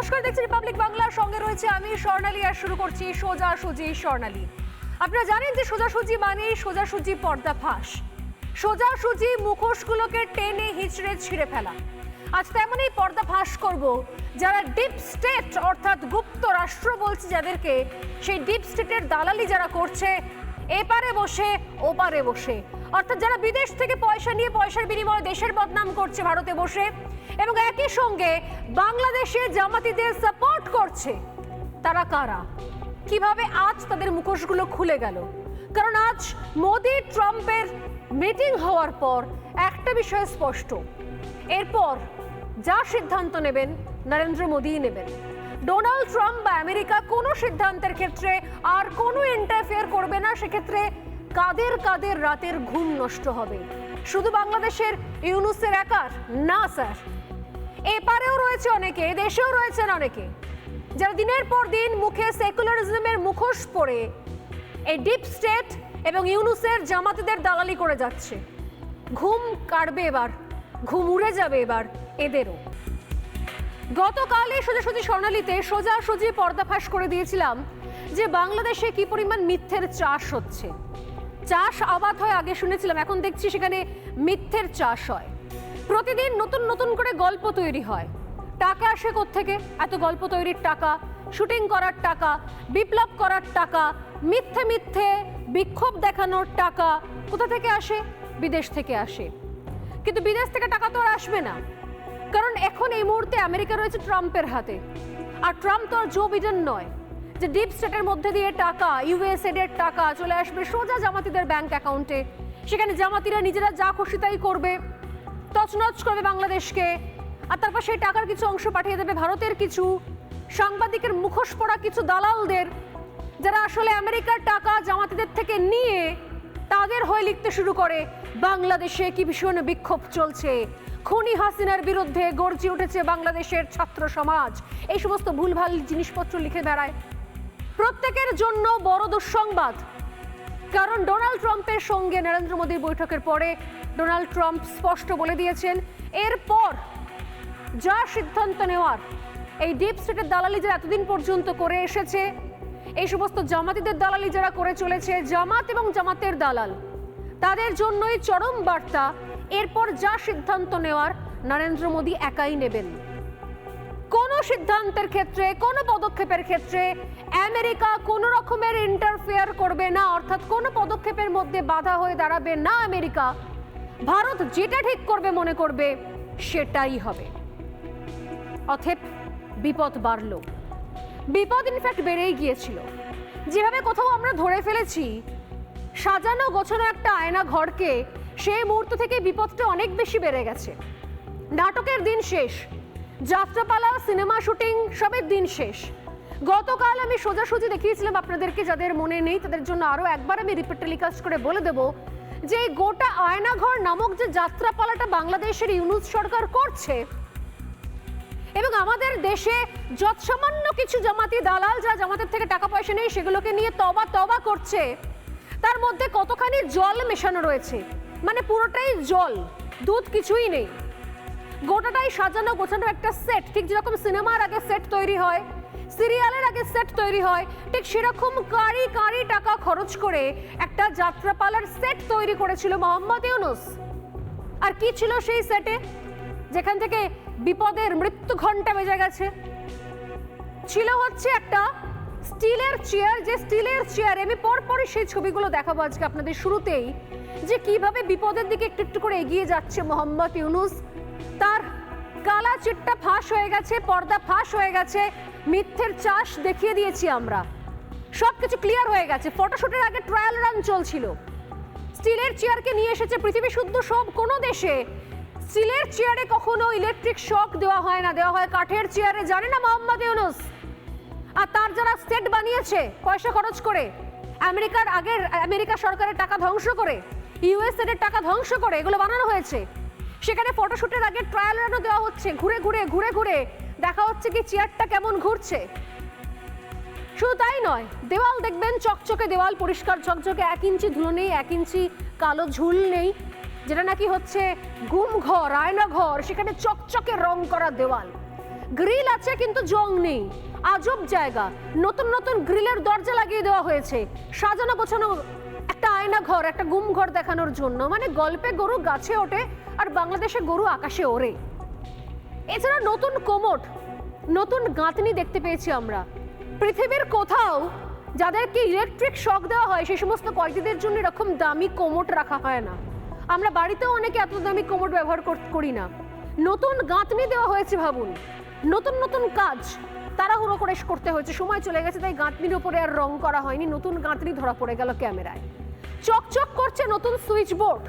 নমস্কার, দেখছি রিপাবলিক বাংলার সঙ্গে রয়েছে আমি স্বর্ণালী। আর শুরু করছি সোজাসুজি স্বর্ণালী। আপনারা জানেন যে সোজাসুজি মানে সোজাসুজি পর্দাফাঁস, সোজাসুজি মুখোশগুলোকে টেনে হিচড়ে ছিঁড়ে ফেলা। আজ তেমনই পর্দাফাঁস করব যারা ডিপ স্টেট অর্থাৎ গুপ্ত রাষ্ট্র বলছে যাদেরকে, সেই ডিপ স্টেটের দালালি যারা করছে এপারে বসে ওপারে বসে, অর্থাৎ যারা বিদেশ থেকে পয়সা নিয়ে পয়সার বিনিময়ে দেশের বদনাম করছে ভারতে বসে, এবং একই সঙ্গে বাংলাদেশে জামাতিদের সাপোর্ট করছে। তারা কারা, কিভাবে আজ তাদের মুখোশগুলো খুলে গেল? কারণ আজ মোদি ট্রাম্পের মিটিং হওয়ার পর একটা বিষয় স্পষ্ট, এরপর যা সিদ্ধান্ত নেবেন নরেন্দ্র মোদিই নেবেন। ডোনাল্ড ট্রাম্প বা আমেরিকা কোনো সিদ্ধান্তের ক্ষেত্রে আর কোনো ইন্টারফেয়ার করবে না। সেক্ষেত্রে কাদের কাদের রাতের ঘুম নষ্ট হবে? শুধু বাংলাদেশের ইউনুসের একার না স্যার, এপারেও রয়েছে অনেকে, দেশেও রয়েছেন অনেকে যারা দিনের পর দিন মুখে সেকুলারিজমের মুখোশ পরে এই ডিপ স্টেট এবং ইউনুসের জামাতিদের দালালি করে যাচ্ছে। ঘুম কাটবে এবার, ঘুম উড়ে যাবে এবার এদেরও। গতকালই সোজাসুজি স্বর্ণালীতে সোজাসুজি পর্দাফাঁস করে দিয়েছিলাম যে বাংলাদেশে কি পরিমাণ মিথ্যের চাষ হচ্ছে। চাষ আবাদ হয় আগে শুনেছিলাম, এখন দেখছি সেখানে মিথ্যের চাষ হয়। প্রতিদিন নতুন নতুন করে গল্প তৈরি হয়। টাকা আসে কোত্থেকে? এত গল্প তৈরির টাকা, শুটিং করার টাকা, বিপ্লব করার টাকা, মিথ্যে মিথ্যে বিক্ষোভ দেখানোর টাকা কোথা থেকে আসে? বিদেশ থেকে আসে। কিন্তু বিদেশ থেকে টাকা তো আর আসবে না, কারণ এখন এই মুহূর্তে আমেরিকা রয়েছে ট্রাম্পের হাতে। আর ট্রাম্প তো আর জো বিডেন নয় যে ডিপ স্টেটের মধ্যে দিয়ে টাকা, ইউএসএড এর টাকা চলে আসবে সোজা জামাতিদের ব্যাংক অ্যাকাউন্টে। সেখানে জামাতিরা নিজেরা যা খুশি তাই করবে, তছনছ করবে বাংলাদেশকে, আর তারপর সেই টাকার কিছু অংশ পাঠিয়ে দেবে ভারতের কিছু সাংবাদিকের মুখোশ পড়া কিছু দালালদের, যারা আসলে আমেরিকার টাকা জামাতিদের থেকে নিয়ে তাদের হয়ে লিখতে শুরু করে বাংলাদেশে কি ভীষণ বিক্ষোভ চলছে, খুনি হাসিনার বিরুদ্ধে গর্জে উঠেছে বাংলাদেশের ছাত্র সমাজ, এই সমস্ত ভুলভাল জিনিসপত্র লিখে বেড়ায়। প্রত্যেকের জন্য বড় দুঃসংবাদ, কারণ ডোনাল্ড ট্রাম্পের সঙ্গে নরেন্দ্র মোদীর বৈঠকের পরে ডোনাল্ড ট্রাম্প স্পষ্ট বলে দিয়েছেন এরপর যা সিদ্ধান্ত নেওয়ার, এই ডিপ স্টেটের দালালি যারা এতদিন পর্যন্ত করে এসেছে, এই সমস্ত জামাতিদের দালালি যারা করে চলেছে, জামাত এবং জামাতের দালাল, তাদের জন্যই চরম বার্তা। এরপর যা সিদ্ধান্ত নেওয়ার নরেন্দ্র মোদী একাই নেবেন। কোনো সিদ্ধান্তের ক্ষেত্রে, কোনো পদক্ষেপের ক্ষেত্রে আমেরিকা কোনো রকমের ইন্টারফেয়ার করবে না, অর্থাৎ কোনো পদক্ষেপের মধ্যে বাধা হয়ে দাঁড়াবে না আমেরিকা। ভারত যেটা ঠিক করবে মনে করবে সেটাই হবে। অথেপ বিপদ বাড়ল, বিপদ ইনফ্যাক্ট বেড়েই গিয়েছিল। যেভাবে কোথাও আমরা ধরে ফেলেছি সাজানো গোছানো একটা আয়না ঘরকে, সেই মুহূর্ত থেকে বিপদটা অনেক বেশি বেড়ে গেছে। নাটকের দিন শেষ, যাত্রাপালা, সিনেমা শুটিং সবের দিন শেষ। গতকাল আমি সোজাসুজি দেখিয়েছিলাম আপনাদেরকে, যাদের মনে নেই তাদের জন্য আরও একবার আমি রিপিট টেলিকাস্ট করে বলে দেব যে এই গোটা আয়নাঘর নামক যে যাত্রাপালাটা বাংলাদেশের ইউনুস সরকার করছে, এবং আমাদের দেশে যৎসামান্য কিছু জামাতি দালাল যা জামাতের থেকে টাকা পয়সা নেই সেগুলোকে নিয়ে তবা তবা করছে, তার মধ্যে কতখানি জল মেশানো রয়েছে, মানে পুরোটাই জল, দুধ কিছুই নেই। গোটাটাই সাজানো গোছানো একটা সেট, ঠিক যেরকম সিনেমার আগে সেট তৈরি হয়, সিরিয়ালের আগে সেট তৈরি হয়, ঠিক সেরকম কারি কারি টাকা খরচ করে একটা যাত্রাপালার সেট তৈরি করেছিল মোহাম্মদ ইউনুস। আর কি ছিল সেই সেটে, যেখান থেকে বিপদের মৃত্যু ঘন্টা বেজে গেছে? ছিল হচ্ছে একটা স্টিলের চেয়ার, যে স্টিলের চেয়ার আমি পরপরই সেই ছবিগুলো দেখাবো আজকে আপনাদের শুরুতেই, যে কিভাবে বিপদের দিকে একটু একটু করে এগিয়ে যাচ্ছে মোহাম্মদ ইউনুস। তার কালা চিট্টা ফাঁস হয়ে গেছে, পর্দা ফাঁস হয়ে গেছে, মিথ্যের চাষ দেখিয়ে দিয়েছি আমরা, সবকিছু ক্লিয়ার হয়ে গেছে। ফটোশুটের আগে ট্রায়াল রান চলছিল। স্টিলের চেয়ারকে নিয়ে এসেছে পৃথিবী শুদ্ধ সব কোনো দেশে। স্টিলের চেয়ারে কখনো ইলেকট্রিক শক দেওয়া হয় না, দেওয়া হয় কাঠের চেয়ারে, জানে না মোহাম্মদ ইউনুস? আর তার যারা সেট বানিয়েছে পয়সা খরচ করে, আমেরিকা সরকারের টাকা ধ্বংস করে, ইউএসএড এর টাকা ধ্বংস করে এগুলো বানানো হয়েছে। সেখানে ফটোশুটের আগে ট্রায়াল রানও দেওয়া হচ্ছে, ঘুরে ঘুরে ঘুরে ঘুরে দেখা হচ্ছে কি চেয়ারটা কেমন ঘুরছে। শুধু তাই নয়, দেওয়াল দেখবেন চকচকে দেওয়াল, পরিষ্কার ঝকঝকে, 1 ইঞ্চি ধুলো নেই, 1 ইঞ্চি কালো ঝুল নেই, যেটা নাকি হচ্ছে গুম ঘর, আয়না ঘর, সেখানে চকচকে রং করা দেওয়াল। গ্রিল আছে কিন্তু জং নেই, আজব জায়গা। নতুন নতুন গ্রিলের দরজা লাগিয়ে দেওয়া হয়েছে, সাজানো গোছানো একটা আয়না ঘর, একটা গুম ঘর দেখানোর জন্য। মানে গল্পে গরু গাছে ওঠে আর বাংলাদেশে গরু আকাশে ওড়ে। এছাড়া নতুন কোমোট, নতুন গাঁথনি দেখতে পেয়েছি আমরা। পৃথিবীর কোথাও যাদেরকে ইলেকট্রিক শক দেওয়া হয় সেই সমস্ত কয়েদিদের জন্য এরকম দামি কোমোট রাখা হয় না। আমরা বাড়িতেও অনেকে এত দামি কোমোট ব্যবহার করি না। নতুন গাঁথনি দেওয়া হয়েছে, ভাবুন। নতুন নতুন কাজ তাড়াহুড়ো করে করতে হয়েছে, সময় চলে গেছে, তাই গাঁথনির উপরে আর রং করা হয়নি। নতুন গাঁথনি ধরা পড়ে গেল ক্যামেরায়। চকচক করছে নতুন সুইচ বোর্ড,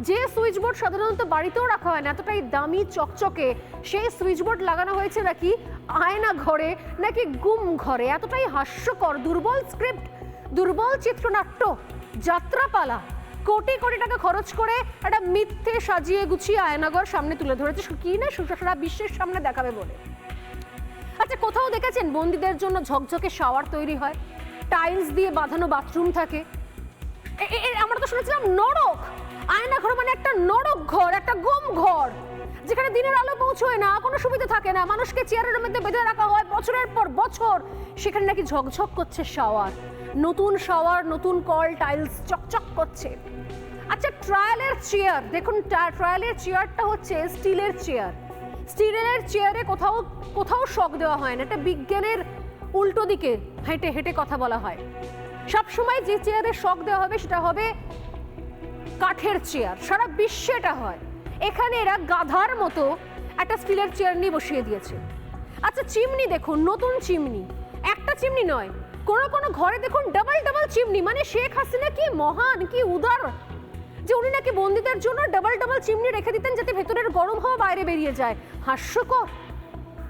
যে সুইচ বোর্ড সাধারণত বাড়িতেও রাখা হয় না, এতটাই দামি চকচকে সেই সুইচ বোর্ড লাগানো হয়েছে নাকি আয়না ঘরে, নাকি গুম ঘরে। এতটাই হাস্যকর। দুর্বল স্ক্রিপ্ট, দুর্বল চিত্রনাট্য, যাত্রাপালা, কোটি কোটি টাকা খরচ করে একটা মিথ্যে সাজিয়ে গুছিয়ে আয়নাঘর সামনে তুলে ধরেছে, কি না সারা বিশ্বের সামনে দেখাবে বলে। আচ্ছা, কোথাও দেখেছেন বন্দীদের জন্য ঝকঝকে শাওয়ার তৈরি হয়, টাইলস দিয়ে বাঁধানো বাথরুম থাকে? আমরা তো শুনেছিলাম নরক। আয়নাঘর মানে একটা নরক ঘর, একটা গুম ঘর, যেখানে দিনের আলো পৌঁছয় না, কোনো সুবিধা থাকে না, মানুষকে চেয়ারের মধ্যে বেঁধে রাখা হয় বছরের পর বছর। সেখানে নাকি ঝকঝক করছে শাওয়ার, নতুন শাওয়ার, নতুন কল, টাইলস চকচক করছে। আচ্ছা, ট্রায়ালের চেয়ার দেখুন। ট্রায়ালের চেয়ারটা হচ্ছে স্টিলের চেয়ার। স্টিলের চেয়ারে কোথাও কোথাও শক দেওয়া হয় না, এটা বিজ্ঞানের উল্টো দিকে হেঁটে হেঁটে কথা বলা হয়। সবসময় যে চেয়ারে শক দেওয়া হবে সেটা হবে কাঠের চেয়ার, সারা বিশ্বে এটা হয়। এখানে এরা গাধার মতো একটা স্টিলের চেয়ার নিয়ে বসিয়ে দিয়েছে। আচ্ছা, চিমনি দেখুন, নতুন চিমনি, একটা চিমনি নয়, কোনো কোনো ঘরে দেখুন ডাবল ডাবল চিমনি। মানে শেখ হাসিনা কি মহান, কি উদার যে উনি নাকি বন্দীদের জন্য ডাবল ডাবল চিমনি রেখে দিতেন যাতে ভেতরের গরম হাওয়া বাইরে বেরিয়ে যায়। হাস্যকর।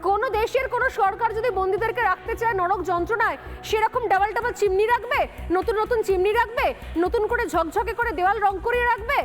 কোনো দেশের কোনো সরকার যদি বন্দীদেরকে রাখতে চায় নরক যন্ত্রণায়, সেরকম ডাবল ডাবল চিমনি রাখবে, নতুন নতুন চিমনি রাখবে, নতুন করে ঝকঝকে করে দেওয়াল রং করিয়ে রাখবে।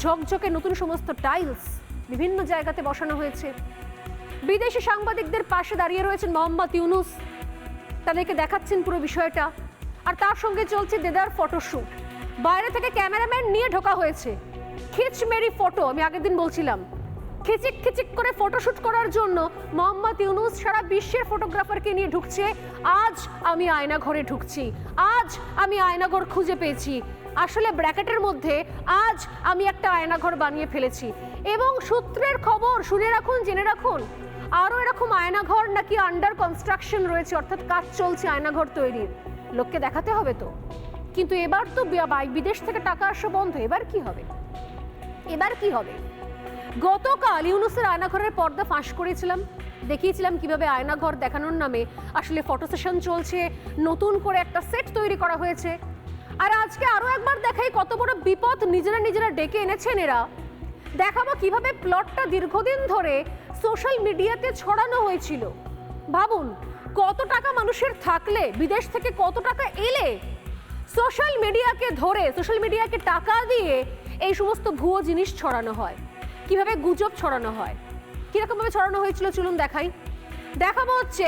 ঝকঝকে নতুন সমস্ত টাইলস বিভিন্ন জায়গাতে বসানো হয়েছে। বিদেশি সাংবাদিকদের পাশে দাঁড়িয়ে রয়েছেন মোহাম্মদ ইউনুস, তাদেরকে দেখাচ্ছেন পুরো বিষয়টা। আর তার সঙ্গে চলছে দেদার ফটোশ্যুট। বাইরে থেকে ক্যামেরাম্যান নিয়ে ঢোকা হয়েছে, খিচমেরি ফটো। আমি আগের দিন বলছিলাম, খিচিক খিচিক করে ফটোশ্যুট করার জন্য মোহাম্মদ ইউনুস সারা বিশ্বের ফটোগ্রাফারকে নিয়ে ঢুকছে। আজ আমি আয়নাঘরে ঢুকছি, আজ আমি আয়নাঘর খুঁজে পেয়েছি। আসলে ব্র্যাকেটের মধ্যে আজ আমি একটা আয়নাঘর বানিয়ে ফেলেছি। এবং সূত্রের খবর, শুনে রাখুন, জেনে রাখুন, আরও এরকম আয়নাঘর নাকি আন্ডার কনস্ট্রাকশন রয়েছে, অর্থাৎ কাজ চলছে আয়নাঘর তৈরির। লোককে দেখাতে হবে তো। কিন্তু এবার তো বিদেশ থেকে টাকা আসা বন্ধ। এবার কি হবে? এবার কি হবে? গতকাল ইউনুসের আয়নাঘরের পর্দা ফাঁস করেছিলাম, দেখিয়েছিলাম কিভাবে আয়নাঘর দেখানোর নামে আসলে ফটো সেশন চলছে, নতুন করে একটা সেট তৈরি করা হয়েছে। আর আজকে আরো একবার দেখাই কত বড় বিপদ নিজেরা নিজেরা ডেকে এনেছেন এরা। দেখাবো কিভাবে প্লটটা দীর্ঘদিন ধরে সোশ্যাল মিডিয়াতে ছড়ানো হয়েছিল। ভাবুন, কত টাকা মানুষের থাকলে, বিদেশ থেকে কত টাকা এলে সোশ্যাল মিডিয়াকে ধরে, সোশ্যাল মিডিয়াকে টাকা দিয়ে এই সমস্ত ভুয়ো জিনিস ছড়ানো হয়, কিভাবে গুজব ছড়ানো হয়, কিরকম ভাবে ছড়ানো হয়েছিল চলুন দেখাই। দেখাবো হচ্ছে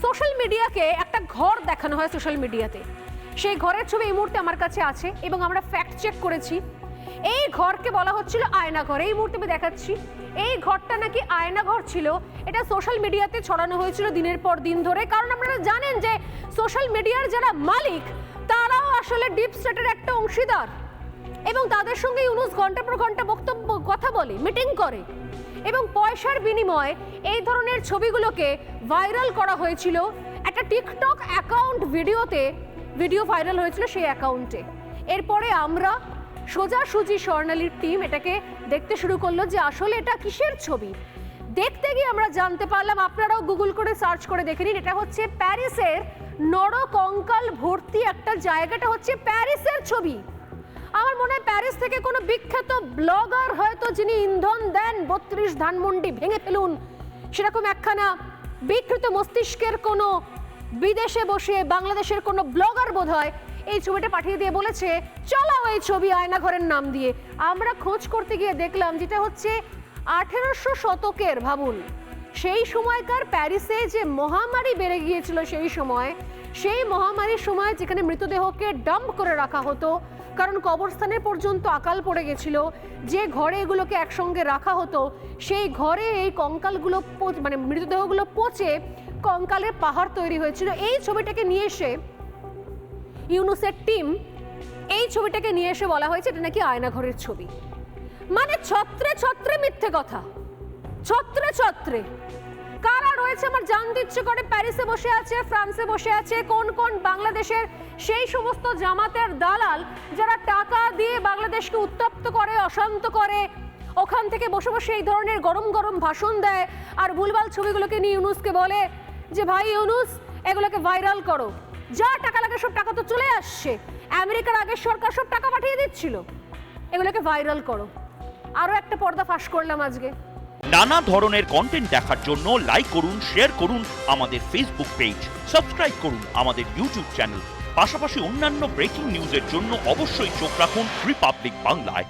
সোশ্যাল মিডিয়াকে একটা ঘর দেখানো হয় সোশ্যাল মিডিয়াতে। সেই ঘরের ছবি এই মুহূর্তে আমার কাছে আছে এবং আমরা ফ্যাক্ট চেক করেছি। এই ঘরকে বলা হচ্ছিল আয়নাঘর। এই মুহূর্তে আমি দেখাচ্ছি, এই ঘরটা নাকি আয়নাঘর ছিল। এটা সোশ্যাল মিডিয়াতে ছড়ানো হয়েছিল দিনের পর দিন ধরে। কারণ আপনারা জানেন যে সোশ্যাল মিডিয়ার যারা মালিক তারাও আসলে ডিপ স্টেটের একটা অংশীদার, এবং তাদের সঙ্গে ইউনুস ঘন্টার পর ঘন্টা বক্তব্য কথা বলে, মিটিং করে, এবং পয়সার বিনিময়ে এই ধরনের ছবিগুলোকে ভাইরাল করা হয়েছিল। একটা টিকটক অ্যাকাউন্ট ভিডিও ভাইরাল হয়েছিল সেই অ্যাকাউন্টে। এরপরে আমরা সোজাসুজি স্বর্ণালীর টিম এটাকে দেখতে শুরু করলো যে আসলে এটা কিসের ছবি। দেখতে গিয়ে আমরা জানতে পারলাম, আপনারাও গুগল করে সার্চ করে দেখে নিন, এটা হচ্ছে প্যারিসের নরকঙ্কাল ভর্তি একটা জায়গাটা হচ্ছে প্যারিসের ছবি। আমার মনে হয় প্যারিস থেকে কোনো বিখ্যাত ব্লগার হয়তো, যিনি ইন্ধন দেন 32 ধানমন্ডি ভেঙে ফেলুন, সেরকম একখানা বিকৃত মস্তিষ্কের কোনো বিদেশে বসে বাংলাদেশের কোনো ব্লগার বোধহয় এই ছবিটা পাঠিয়ে দিয়ে বলেছে চলো এই ছবি আয়নাঘরের নাম দিয়ে। আমরা খোঁজ করতে গিয়ে দেখলাম যেটা হচ্ছে 1800 শতকের। ভাবুন, সেই সময়কার প্যারিসে যে মহামারী বেড়ে গিয়েছিল সেই মহামারীর সময় যেখানে মৃতদেহকে ডাম্প করে রাখা হতো, কারণ কবরস্থানে পর্যন্ত আকাল পড়ে গেছিল। যে ঘরে এগুলোকে একসঙ্গে রাখা হতো সেই ঘরে এই কঙ্কালগুলো মানে মৃতদেহগুলো পচে কঙ্কালের পাহাড় তৈরি হয়েছিল। এই ছবিটাকে নিয়ে এসে ইউনুসের টিম এই ছবিটাকে নিয়ে এসে বলা হয়েছে এটা নাকি আয়নাঘরের ছবি। মানে ছত্রে ছত্রে মিথ্যে কথা, ছত্রে ছত্রে। কারা রয়েছে আমার জানতে ইচ্ছে করে, প্যারিসে বসে আছে, ফ্রান্সে বসে আছে, কোন কোন বাংলাদেশের সেই সমস্ত জামাতের দালাল যারা টাকা দিয়ে বাংলাদেশকে উত্তপ্ত করে, অশান্ত করে, ওখান থেকে বসে বসে এই ধরনের গরম গরম ভাষণ দেয় আর ভুলভাল ছবিগুলোকে নিয়ে ইউনুসকে বলে যে ভাই ইউনুস এগুলোকে ভাইরাল করো, যা টাকা লাগে সব টাকা তো চলে আসছে, আমেরিকার আগের সরকার সব টাকা পাঠিয়ে দিচ্ছিল, এগুলোকে ভাইরাল করো। আরো একটা পর্দা ফাঁস করলাম আজকে। নানা ধরনের কন্টেন্ট দেখার জন্য লাইক করুন, শেয়ার করুন আমাদের ফেসবুক পেজ, সাবস্ক্রাইব করুন আমাদের ইউটিউব চ্যানেল। পাশাপাশি অন্যান্য ব্রেকিং নিউজের জন্য অবশ্যই চোখ রাখুন রিপাবলিক বাংলায়।